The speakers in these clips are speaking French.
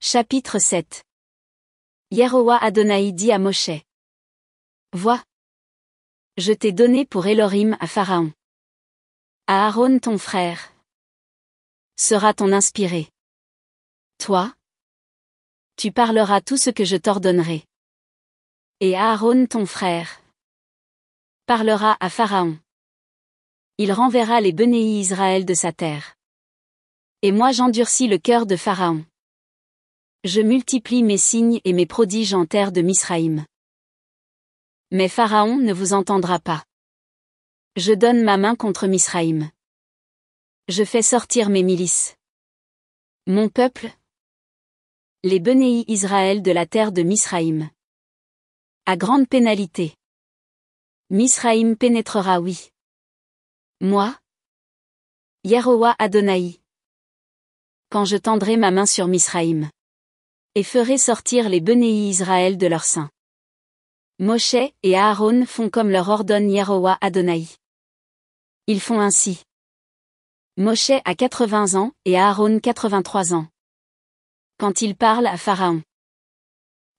Chapitre 7. Yehowa Adonai dit à Moshe. Vois. Je t'ai donné pour Elohim à Pharaon. Aaron ton frère sera ton inspiré. Toi, tu parleras tout ce que je t'ordonnerai. Et Aaron ton frère parlera à Pharaon. Il renverra les bénéis Israël de sa terre. Et moi j'endurcis le cœur de Pharaon. Je multiplie mes signes et mes prodiges en terre de Misraïm. Mais Pharaon ne vous entendra pas. Je donne ma main contre Misraïm. Je fais sortir mes milices. Mon peuple, les bénéis Israël de la terre de Misraïm. À grande pénalité. Misraïm pénétrera, oui. Moi, Yehowa Adonai, quand je tendrai ma main sur Misraïm, et ferai sortir les bénéis Israël de leur sein. Moshe et Aaron font comme leur ordonne Yehowa Adonai. Ils font ainsi. Moshe a 80 ans et Aaron 83 ans. Quand ils parlent à Pharaon,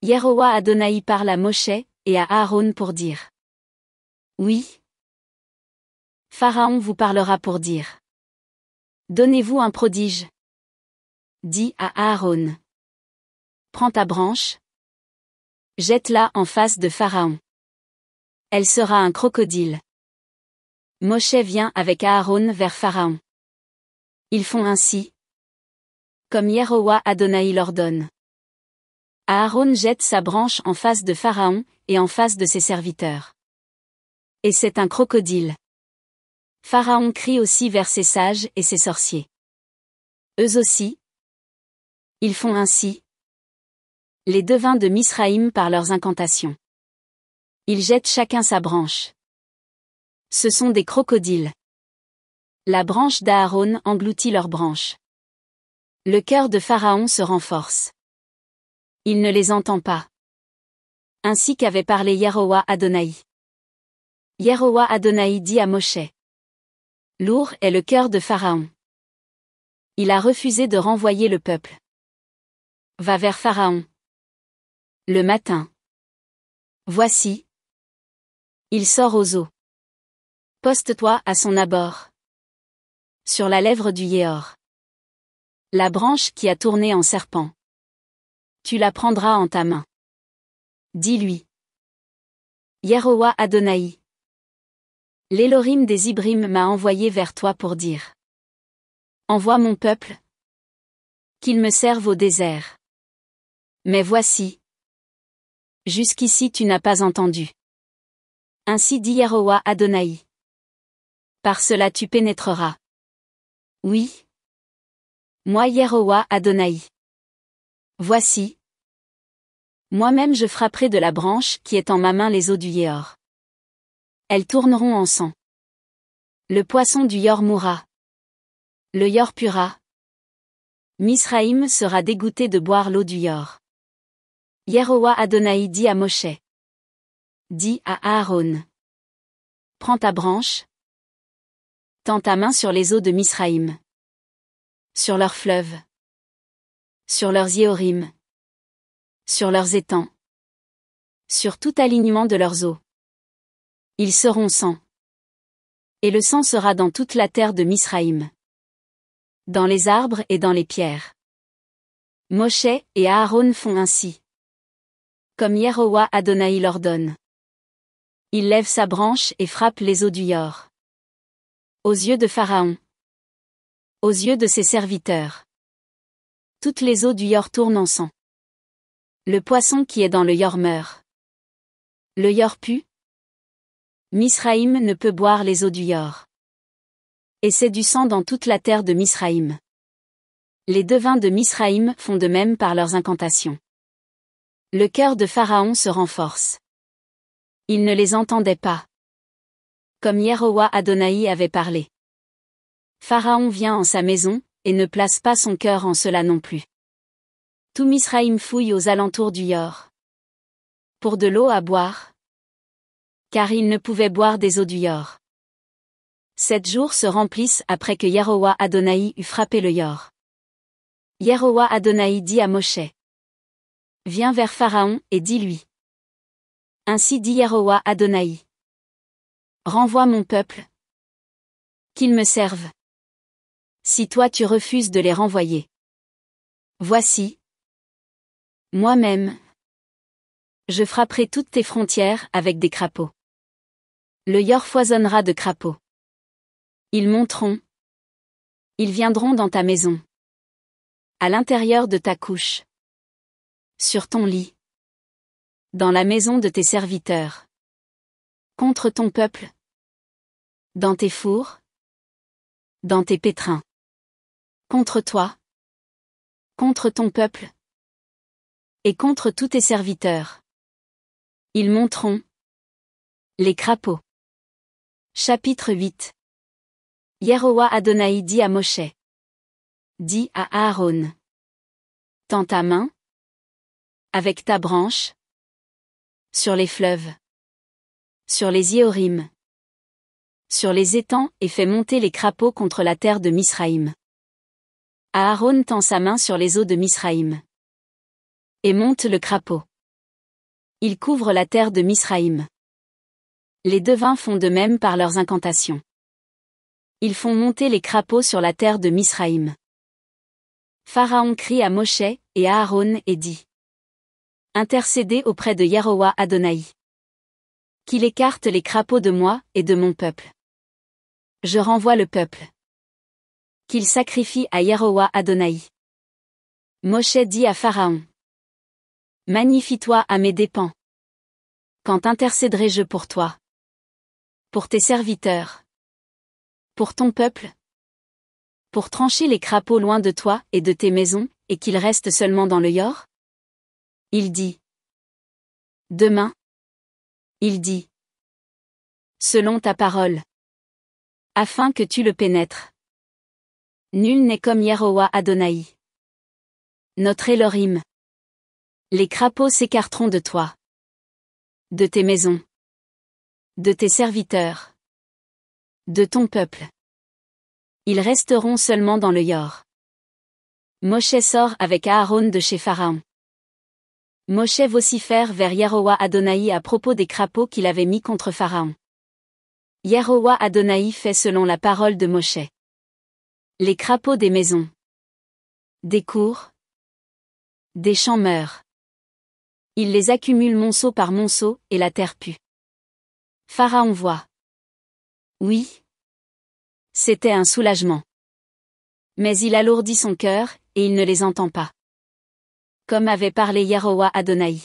Yehowa Adonai parle à Moshe et à Aaron pour dire. Oui. Pharaon vous parlera pour dire. Donnez-vous un prodige. Dis à Aaron. Prends ta branche. Jette-la en face de Pharaon. Elle sera un crocodile. Moshe vient avec Aaron vers Pharaon. Ils font ainsi. Comme Yehowa Adonai l'ordonne. Aaron jette sa branche en face de Pharaon et en face de ses serviteurs. Et c'est un crocodile. Pharaon crie aussi vers ses sages et ses sorciers. Eux aussi. Ils font ainsi. Les devins de Misraïm par leurs incantations. Ils jettent chacun sa branche. Ce sont des crocodiles. La branche d'Aaron engloutit leur branche. Le cœur de Pharaon se renforce. Il ne les entend pas. Ainsi qu'avait parlé Yehowa Adonai. Yehowa Adonai dit à Moshe. Lourd est le cœur de Pharaon. Il a refusé de renvoyer le peuple. Va vers Pharaon. Le matin. Voici. Il sort aux eaux. Poste-toi à son abord. Sur la lèvre du Yéhor. La branche qui a tourné en serpent. Tu la prendras en ta main. Dis-lui. Yehowa Adonai. L'Elohim des Ibrim m'a envoyé vers toi pour dire. Envoie mon peuple. Qu'il me serve au désert. Mais voici. Jusqu'ici tu n'as pas entendu. Ainsi dit Yehowa Adonai. Par cela tu pénétreras. Oui. Moi Yehowa Adonai. Voici. Moi-même je frapperai de la branche qui est en ma main les eaux du Yéhor. Elles tourneront en sang. Le poisson du Yéhor mourra. Le Yéhor puera. Misraïm sera dégoûté de boire l'eau du Yéhor. Yehowa Adonai dit à Moshe. Dis à Aaron. Prends ta branche. Tends ta main sur les eaux de Misraïm. Sur leurs fleuves. Sur leurs Yéhorim. Sur leurs étangs. Sur tout alignement de leurs eaux. Ils seront sang. Et le sang sera dans toute la terre de Misraïm. Dans les arbres et dans les pierres. Moshe et Aaron font ainsi. Comme Yehowa Adonai l'ordonne. Il lève sa branche et frappe les eaux du Yéhor. Aux yeux de Pharaon. Aux yeux de ses serviteurs. Toutes les eaux du Yéhor tournent en sang. Le poisson qui est dans le Yéhor meurt. Le Yéhor pue. Misraïm ne peut boire les eaux du Yéhor. Et c'est du sang dans toute la terre de Misraïm. Les devins de Misraïm font de même par leurs incantations. Le cœur de Pharaon se renforce. Il ne les entendait pas. Comme Yehowa Adonai avait parlé. Pharaon vient en sa maison, et ne place pas son cœur en cela non plus. Tout Misraïm fouille aux alentours du Yéhor. Pour de l'eau à boire. Car il ne pouvait boire des eaux du Yéhor. 7 jours se remplissent après que Yehowa Adonai eut frappé le Yéhor. Yehowa Adonai dit à Moshe. Viens vers Pharaon et dis-lui. Ainsi dit Yehowa Adonai. Renvoie mon peuple. Qu'ils me servent. Si toi tu refuses de les renvoyer. Voici. Moi-même. Je frapperai toutes tes frontières avec des crapauds. Le yor foisonnera de crapauds. Ils monteront. Ils viendront dans ta maison. À l'intérieur de ta couche. Sur ton lit. Dans la maison de tes serviteurs. Contre ton peuple. Dans tes fours. Dans tes pétrins. Contre toi. Contre ton peuple. Et contre tous tes serviteurs. Ils monteront. Les crapauds. Chapitre 8. Yehowa Adonai dit à Moshe. Dis à Aaron. Tends ta main. Avec ta branche. Sur les fleuves. Sur les Yehorim. Sur les étangs et fais monter les crapauds contre la terre de Misraïm. Aaron tend sa main sur les eaux de Misraïm. Et monte le crapaud. Il couvre la terre de Misraïm. Les devins font de même par leurs incantations. Ils font monter les crapauds sur la terre de Misraïm. Pharaon crie à Moshe et à Aaron et dit. Intercédez auprès de Yehowa Adonai. Qu'il écarte les crapauds de moi et de mon peuple. Je renvoie le peuple. Qu'il sacrifie à Yehowa Adonai. Moshe dit à Pharaon. Magnifie-toi à mes dépens. Quand intercéderai-je pour toi? Pour tes serviteurs. Pour ton peuple. Pour trancher les crapauds loin de toi et de tes maisons, et qu'ils restent seulement dans le yor? Il dit. Demain. Il dit. Selon ta parole. Afin que tu le pénètres. Nul n'est comme Yehowa Adonai. Notre Elohim. Les crapauds s'écarteront de toi. De tes maisons. De tes serviteurs. De ton peuple. Ils resteront seulement dans le yor. Moshe sort avec Aaron de chez Pharaon. Moshe vocifère vers Yehowa Adonai à propos des crapauds qu'il avait mis contre Pharaon. Yehowa Adonai fait selon la parole de Moshe. Les crapauds des maisons. Des cours. Des champs meurent. Il les accumule monceau par monceau, et la terre pue. Pharaon voit. Oui. C'était un soulagement. Mais il alourdit son cœur, et il ne les entend pas. Comme avait parlé Yehowa Adonai.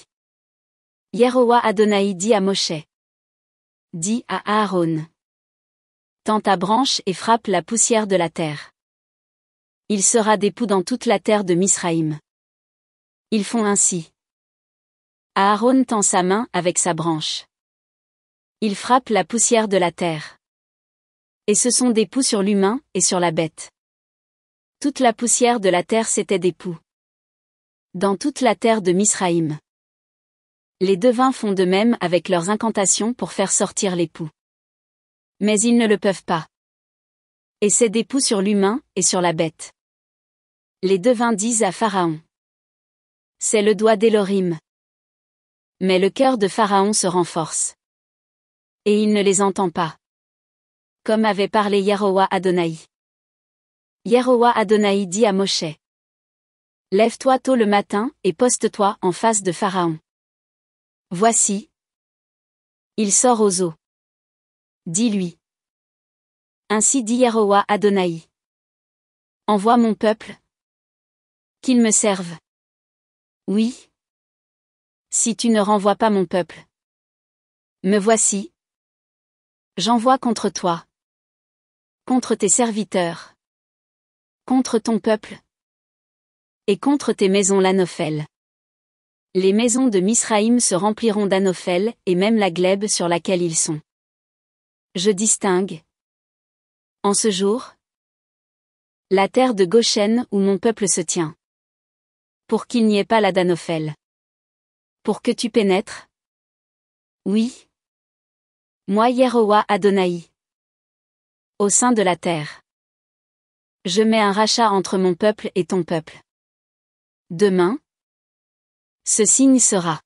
Yehowa Adonai dit à Moshe. Dis à Aaron. Tends ta branche et frappe la poussière de la terre. Il sera des poux dans toute la terre de Misraïm. Ils font ainsi. Aaron tend sa main avec sa branche. Il frappe la poussière de la terre. Et ce sont des poux sur l'humain et sur la bête. Toute la poussière de la terre c'était des poux. Dans toute la terre de Misraïm. Les devins font de même avec leurs incantations pour faire sortir les poux. Mais ils ne le peuvent pas. Et c'est des poux sur l'humain et sur la bête. Les devins disent à Pharaon. C'est le doigt d'Elohim. Mais le cœur de Pharaon se renforce. Et il ne les entend pas. Comme avait parlé Yehowa Adonai. Yehowa Adonai dit à Moshe. Lève-toi tôt le matin et poste-toi en face de Pharaon. Voici. Il sort aux eaux. Dis-lui. Ainsi dit Yehowa Adonai. Envoie mon peuple. Qu'il me serve. Oui. Si tu ne renvoies pas mon peuple. Me voici. J'envoie contre toi. Contre tes serviteurs. Contre ton peuple. Et contre tes maisons l'Anophel. Les maisons de Misraïm se rempliront d'Anophel, et même la glèbe sur laquelle ils sont. Je distingue. En ce jour. La terre de Goshen où mon peuple se tient. Pour qu'il n'y ait pas là d'Anophel. Pour que tu pénètres. Oui. Moi Yehowa Adonai. Au sein de la terre. Je mets un rachat entre mon peuple et ton peuple. Demain, ce signe sera.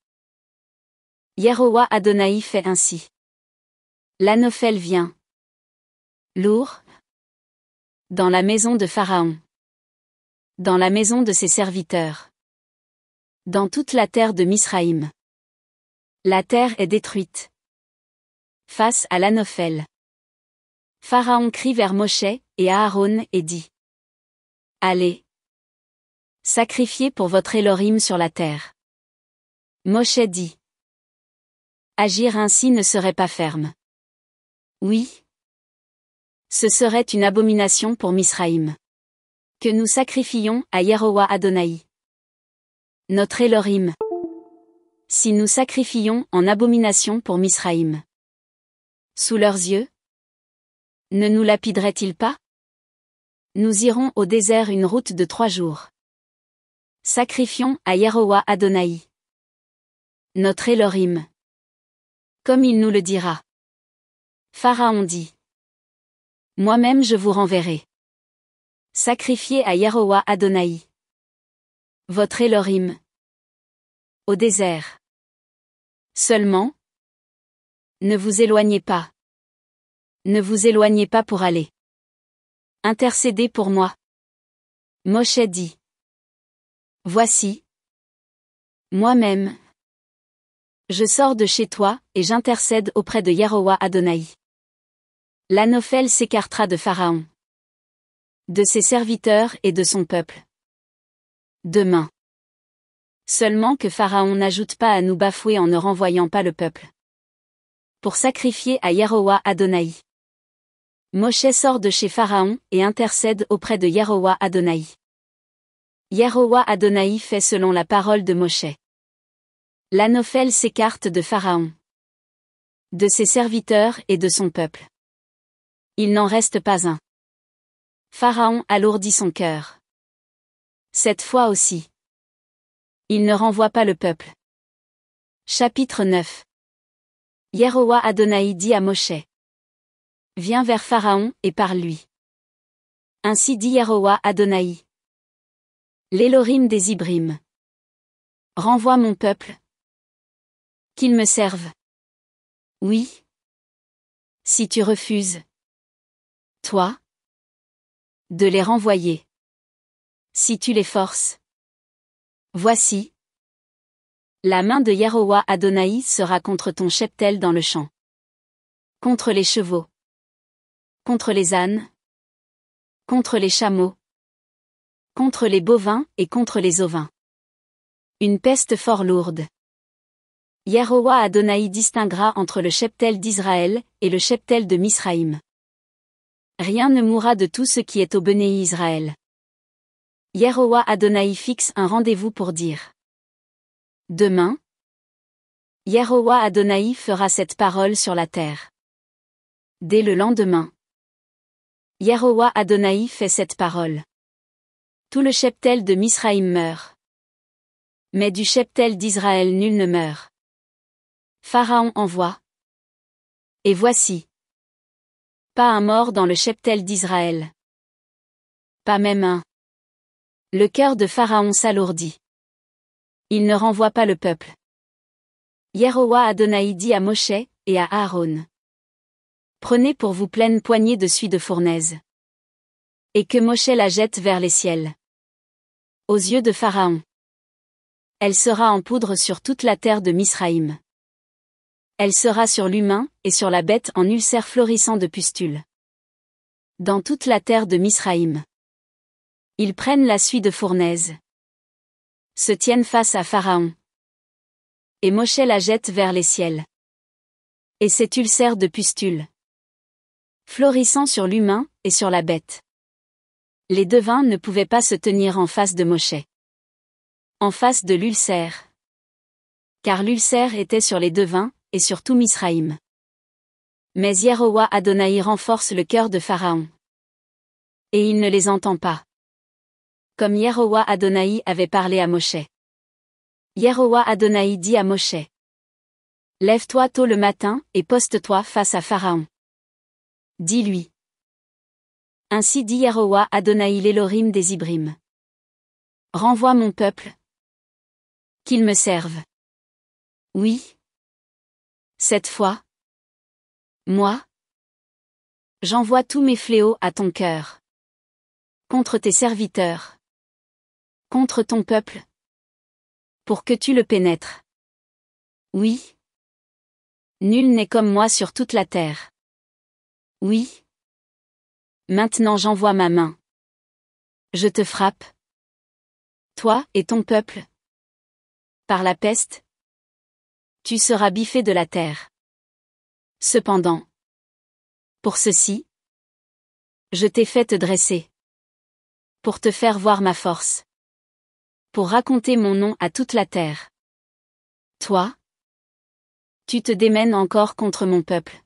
Yehowa Adonai fait ainsi. L'Anophel vient. Lourd. Dans la maison de Pharaon. Dans la maison de ses serviteurs. Dans toute la terre de Misraïm. La terre est détruite. Face à l'Anophel. Pharaon crie vers Moshe et Aaron et dit. Allez. Sacrifiez pour votre Elohim sur la terre. Moshe dit. Agir ainsi ne serait pas ferme. Oui. Ce serait une abomination pour Misraïm. Que nous sacrifions à Yehowa Adonai. Notre Elohim. Si nous sacrifions en abomination pour Misraïm. Sous leurs yeux. Ne nous lapideraient-ils pas? Nous irons au désert une route de 3 jours. Sacrifions à Yehowa Adonai. Notre Elohim. Comme il nous le dira. Pharaon dit. Moi-même je vous renverrai. Sacrifiez à Yehowa Adonai. Votre Elohim. Au désert. Seulement. Ne vous éloignez pas. Ne vous éloignez pas pour aller. Intercédez pour moi. Moshe dit. Voici. Moi-même. Je sors de chez toi, et j'intercède auprès de Yehowa Adonai. L'Anophel s'écartera de Pharaon. De ses serviteurs et de son peuple. Demain. Seulement que Pharaon n'ajoute pas à nous bafouer en ne renvoyant pas le peuple. Pour sacrifier à Yehowa Adonai. Moshe sort de chez Pharaon et intercède auprès de Yehowa Adonai. Yehowa Adonai fait selon la parole de Moshe. L'Anophel s'écarte de Pharaon. De ses serviteurs et de son peuple. Il n'en reste pas un. Pharaon alourdit son cœur. Cette fois aussi. Il ne renvoie pas le peuple. Chapitre 9. Yehowa Adonai dit à Moshe. Viens vers Pharaon et parle-lui. Ainsi dit Yehowa Adonai. L'Elohim des Hébreux. Renvoie mon peuple. Qu'il me serve. Oui. Si tu refuses. Toi. De les renvoyer. Si tu les forces. Voici. La main de Yehowa Adonai sera contre ton cheptel dans le champ. Contre les chevaux. Contre les ânes. Contre les chameaux. Contre les bovins et contre les ovins. Une peste fort lourde. Yehowa Adonai distinguera entre le cheptel d'Israël et le cheptel de Misraïm. Rien ne mourra de tout ce qui est au Béné Israël. Yehowa Adonai fixe un rendez-vous pour dire. Demain. Yehowa Adonai fera cette parole sur la terre. Dès le lendemain. Yehowa Adonai fait cette parole. Tout le cheptel de Misraïm meurt. Mais du cheptel d'Israël nul ne meurt. Pharaon envoie. Et voici. Pas un mort dans le cheptel d'Israël. Pas même un. Le cœur de Pharaon s'alourdit. Il ne renvoie pas le peuple. Yehowa Adonai dit à Moshe et à Aaron. Prenez pour vous pleine poignée de suie de fournaise. Et que Moshe la jette vers les ciels. Aux yeux de Pharaon. Elle sera en poudre sur toute la terre de Misraïm. Elle sera sur l'humain et sur la bête en ulcère florissant de pustules. Dans toute la terre de Misraïm. Ils prennent la suie de fournaise. Se tiennent face à Pharaon. Et Moshe la jette vers les ciels. Et cet ulcère de pustules. Florissant sur l'humain et sur la bête. Les devins ne pouvaient pas se tenir en face de Moshe. En face de l'ulcère. Car l'ulcère était sur les devins, et sur tout Misraïm. Mais Yehowa Adonai renforce le cœur de Pharaon. Et il ne les entend pas. Comme Yehowa Adonai avait parlé à Moshe. Yehowa Adonai dit à Moshe. Lève-toi tôt le matin, et poste-toi face à Pharaon. Dis-lui. Ainsi dit Yehowa Adonai l'Elohim des Hébreux. Renvoie mon peuple. Qu'il me serve. Oui. Cette fois. Moi. J'envoie tous mes fléaux à ton cœur. Contre tes serviteurs. Contre ton peuple. Pour que tu le pénètres. Oui. Nul n'est comme moi sur toute la terre. Oui. Maintenant j'envoie ma main. Je te frappe. Toi et ton peuple. Par la peste. Tu seras biffé de la terre. Cependant. Pour ceci. Je t'ai fait te dresser. Pour te faire voir ma force. Pour raconter mon nom à toute la terre. Toi. Tu te démènes encore contre mon peuple.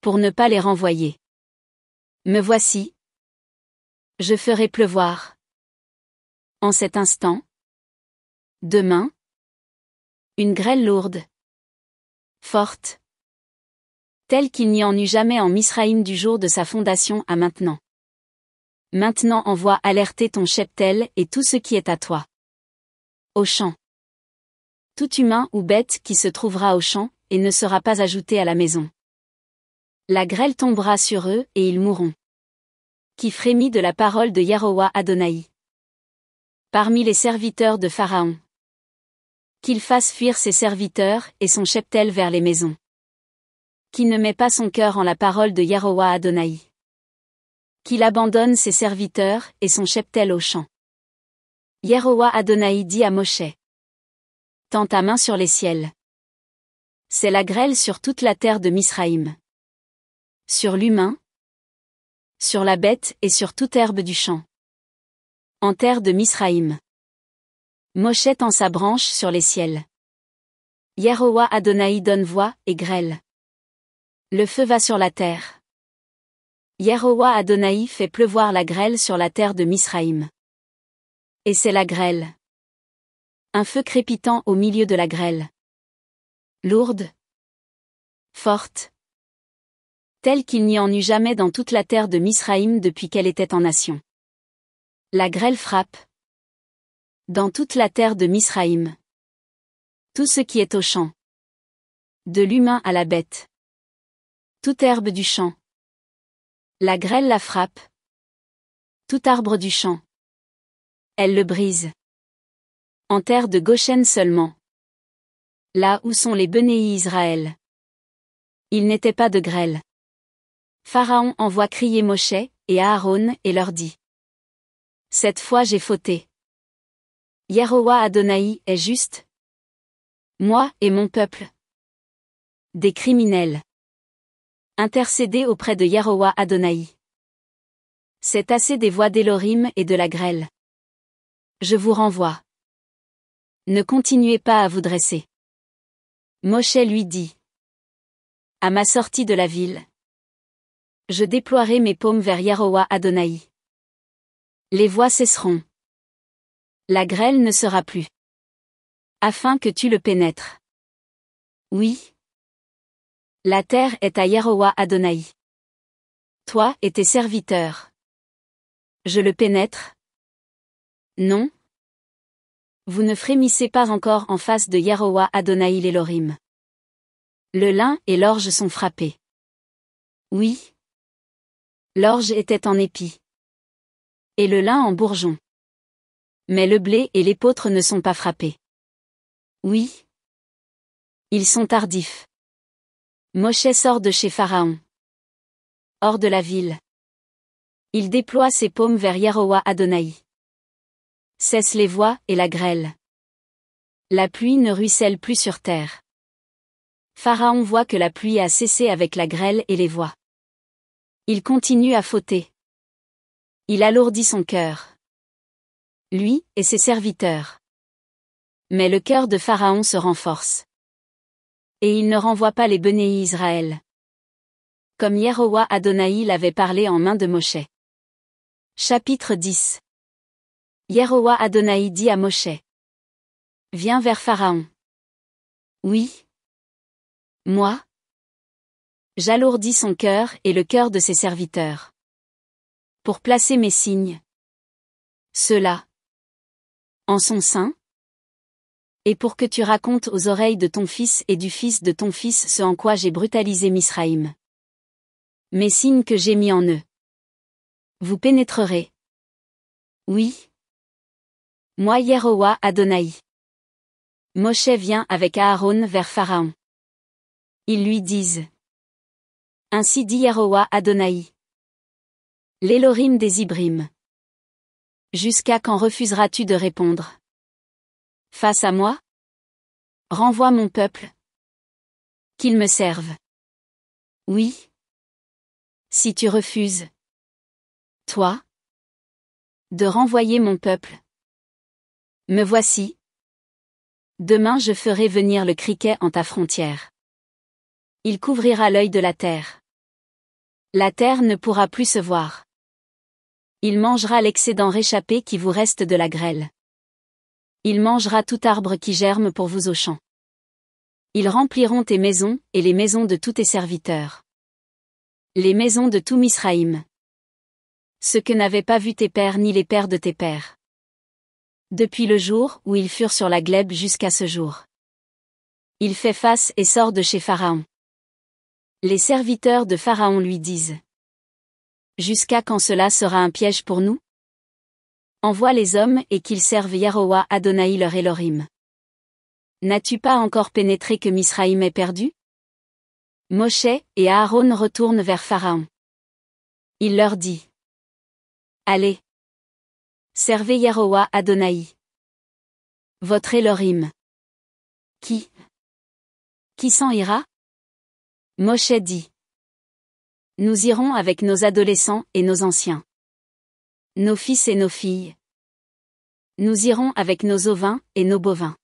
Pour ne pas les renvoyer. Me voici. Je ferai pleuvoir. En cet instant. Demain. Une grêle lourde. Forte. Telle qu'il n'y en eut jamais en Misraïm du jour de sa fondation à maintenant. Maintenant envoie alerter ton cheptel et tout ce qui est à toi. Au champ. Tout humain ou bête qui se trouvera au champ, et ne sera pas ajouté à la maison. La grêle tombera sur eux, et ils mourront. Qui frémit de la parole de Yarowa Adonai. Parmi les serviteurs de Pharaon. Qu'il fasse fuir ses serviteurs, et son cheptel vers les maisons. Qui ne met pas son cœur en la parole de Yarowa Adonai. Qu'il abandonne ses serviteurs, et son cheptel au champ. Yarowa Adonai dit à Moshe. Tends ta main sur les ciels. C'est la grêle sur toute la terre de Misraïm. Sur l'humain. Sur la bête et sur toute herbe du champ. En terre de Misraïm. Moshe tend sa branche sur les ciels. Yarowa Adonai donne voix et grêle. Le feu va sur la terre. Yarowa Adonai fait pleuvoir la grêle sur la terre de Misraïm. Et c'est la grêle. Un feu crépitant au milieu de la grêle. Lourde. Forte. Telle qu'il n'y en eut jamais dans toute la terre de Misraïm depuis qu'elle était en nation. La grêle frappe. Dans toute la terre de Misraïm. Tout ce qui est au champ. De l'humain à la bête. Toute herbe du champ. La grêle la frappe. Tout arbre du champ. Elle le brise. En terre de Goshen seulement. Là où sont les Bénéis Israël. Il n'était pas de grêle. Pharaon envoie crier Moshe et Aaron et leur dit. Cette fois j'ai fauté. Yarowa Adonai est juste. Moi et mon peuple. Des criminels. Intercédez auprès de Yarowa Adonai. C'est assez des voix d'Élohim et de la grêle. Je vous renvoie. Ne continuez pas à vous dresser. Moshe lui dit. À ma sortie de la ville. Je déploierai mes paumes vers Yarowa Adonai. Les voix cesseront. La grêle ne sera plus. Afin que tu le pénètres. Oui. La terre est à Yarowa Adonai. Toi et tes serviteurs. Je le pénètre? Non. Vous ne frémissez pas encore en face de Yarowa Adonai l'Élohim. Le lin et l'orge sont frappés. Oui. L'orge était en épi. Et le lin en bourgeon. Mais le blé et l'épeautre ne sont pas frappés. Oui. Ils sont tardifs. Moshe sort de chez Pharaon. Hors de la ville. Il déploie ses paumes vers Yarowa Adonai. Cessent les voix et la grêle. La pluie ne ruisselle plus sur terre. Pharaon voit que la pluie a cessé avec la grêle et les voix. Il continue à fauter. Il alourdit son cœur. Lui et ses serviteurs. Mais le cœur de Pharaon se renforce. Et il ne renvoie pas les Bénéis Israël. Comme Yarowa Adonai l'avait parlé en main de Moshe. Chapitre 10. Yarowa Adonai dit à Moshe. Viens vers Pharaon. Oui. Moi. J'alourdis son cœur et le cœur de ses serviteurs. Pour placer mes signes. Ceux-là. en son sein? Et pour que tu racontes aux oreilles de ton fils et du fils de ton fils ce en quoi j'ai brutalisé Misraïm. Mes signes que j'ai mis en eux. Vous pénétrerez. Oui. Moi Yehowa Adonai. Moshe vient avec Aaron vers Pharaon. Ils lui disent. Ainsi dit Yehowa Adonai. L'Élohim des Hébrims. Jusqu'à quand refuseras-tu de répondre? Face à moi? Renvoie mon peuple. Qu'il me serve. Oui. Si tu refuses. Toi? De renvoyer mon peuple. Me voici. Demain je ferai venir le criquet en ta frontière. Il couvrira l'œil de la terre. La terre ne pourra plus se voir. Il mangera l'excédent réchappé qui vous reste de la grêle. Il mangera tout arbre qui germe pour vous au champ. Ils rempliront tes maisons, et les maisons de tous tes serviteurs. Les maisons de tout Misraïm. Ce que n'avaient pas vu tes pères ni les pères de tes pères. Depuis le jour où ils furent sur la glèbe jusqu'à ce jour. Il fait face et sort de chez Pharaon. Les serviteurs de Pharaon lui disent. Jusqu'à quand cela sera un piège pour nous? Envoie les hommes et qu'ils servent Yehowa Adonai leur Elohim. N'as-tu pas encore pénétré que Misraïm est perdu? Moshe et Aaron retournent vers Pharaon. Il leur dit. Allez. Servez Yehowa Adonai. Votre Elohim. Qui s'en ira? Moshe dit. Nous irons avec nos adolescents et nos anciens. Nos fils et nos filles. Nous irons avec nos ovins et nos bovins.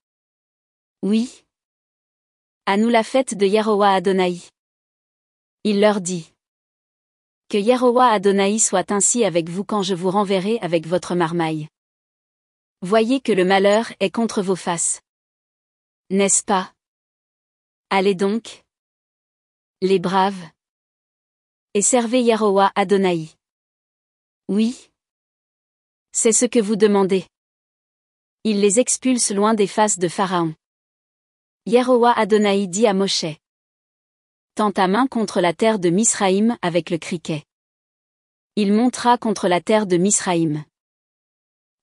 Oui. À nous la fête de Yehowa Adonai. Il leur dit. Que Yehowa Adonai soit ainsi avec vous quand je vous renverrai avec votre marmaille. Voyez que le malheur est contre vos faces. N'est-ce pas? Allez donc. Les braves. Et servez Yehowa Adonai. Oui. C'est ce que vous demandez. Il les expulse loin des faces de Pharaon. Yehowa Adonai dit à Moshe. Tends ta main contre la terre de Misraïm avec le criquet. Il montera contre la terre de Misraïm.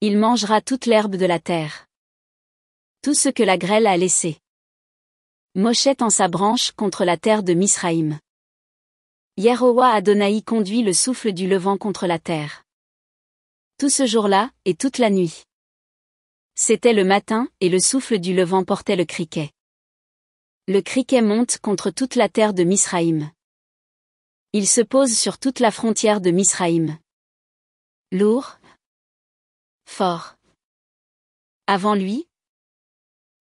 Il mangera toute l'herbe de la terre. Tout ce que la grêle a laissé. Moshe tend sa branche contre la terre de Misraïm. Yehowa Adonai conduit le souffle du levant contre la terre. Tout ce jour-là, et toute la nuit. C'était le matin, et le souffle du levant portait le criquet. Le criquet monte contre toute la terre de Misraïm. Il se pose sur toute la frontière de Misraïm. Lourd. Fort. Avant lui,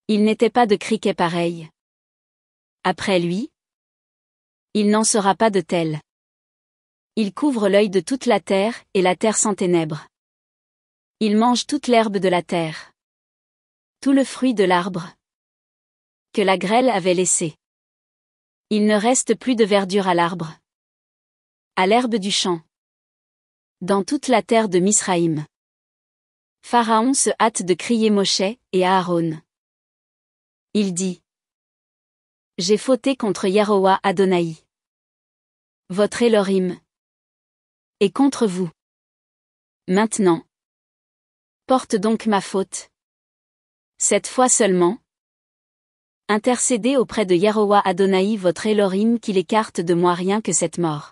il n'était pas de criquet pareil. Après lui, il n'en sera pas de tel. Il couvre l'œil de toute la terre, et la terre sans ténèbres. Il mange toute l'herbe de la terre. Tout le fruit de l'arbre que la grêle avait laissé. Il ne reste plus de verdure à l'arbre. À l'herbe du champ. Dans toute la terre de Misraïm. Pharaon se hâte de crier Moshe et Aaron. Il dit. J'ai fauté contre Yehowa Adonai. Votre Elohim. Et contre vous. Maintenant. Porte donc ma faute. Cette fois seulement. Intercédez auprès de Yehowa Adonai votre Elohim qu'il écarte de moi rien que cette mort.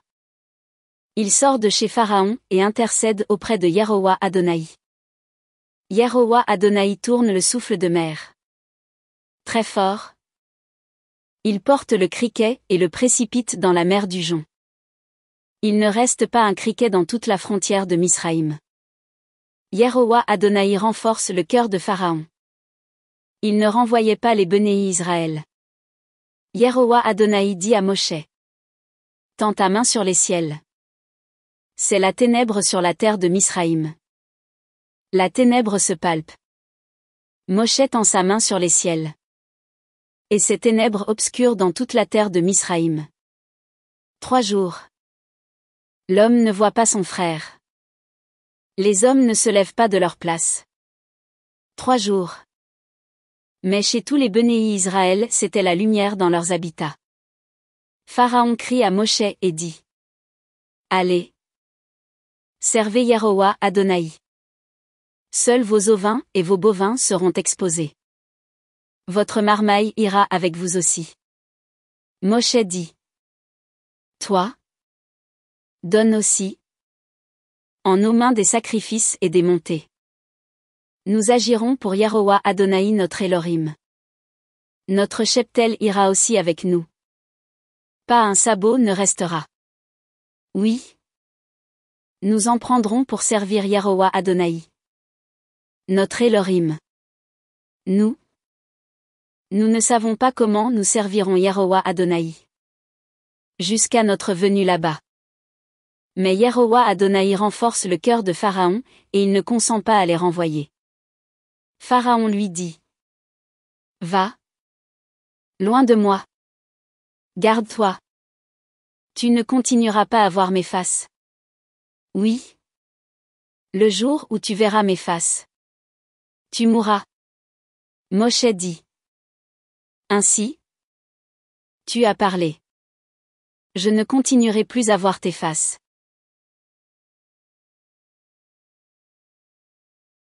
Il sort de chez Pharaon et intercède auprès de Yehowa Adonai. Yehowa Adonai tourne le souffle de mer. Très fort. Il porte le criquet et le précipite dans la mer du Jon. Il ne reste pas un criquet dans toute la frontière de Misraïm. Yehowa Adonai renforce le cœur de Pharaon. Il ne renvoyait pas les bénis Israël. Yehowa Adonai dit à Moshe. Tends ta main sur les ciels. C'est la ténèbre sur la terre de Misraïm. La ténèbre se palpe. Moshe tend sa main sur les ciels. Et ces ténèbres obscures dans toute la terre de Misraïm. 3 jours. L'homme ne voit pas son frère. Les hommes ne se lèvent pas de leur place. 3 jours. Mais chez tous les Bénéi Israël c'était la lumière dans leurs habitats. Pharaon crie à Moshe et dit: Allez! Servez Yaroua Adonai. Seuls vos ovins et vos bovins seront exposés. Votre marmaille ira avec vous aussi. Moshe dit: Toi? Donne aussi en nos mains des sacrifices et des montées. Nous agirons pour Yaroua Adonai notre Elohim. Notre cheptel ira aussi avec nous. Pas un sabot ne restera. Oui. Nous en prendrons pour servir Yaroua Adonai. Notre Elohim. Nous ne savons pas comment nous servirons Yaroua Adonai. Jusqu'à notre venue là-bas. Mais Yaroua Adonai renforce le cœur de Pharaon, et il ne consent pas à les renvoyer. Pharaon lui dit: Va. Loin de moi. Garde-toi. Tu ne continueras pas à voir mes faces. Oui. Le jour où tu verras mes faces, tu mourras. Moshe dit: Ainsi, tu as parlé. Je ne continuerai plus à voir tes faces.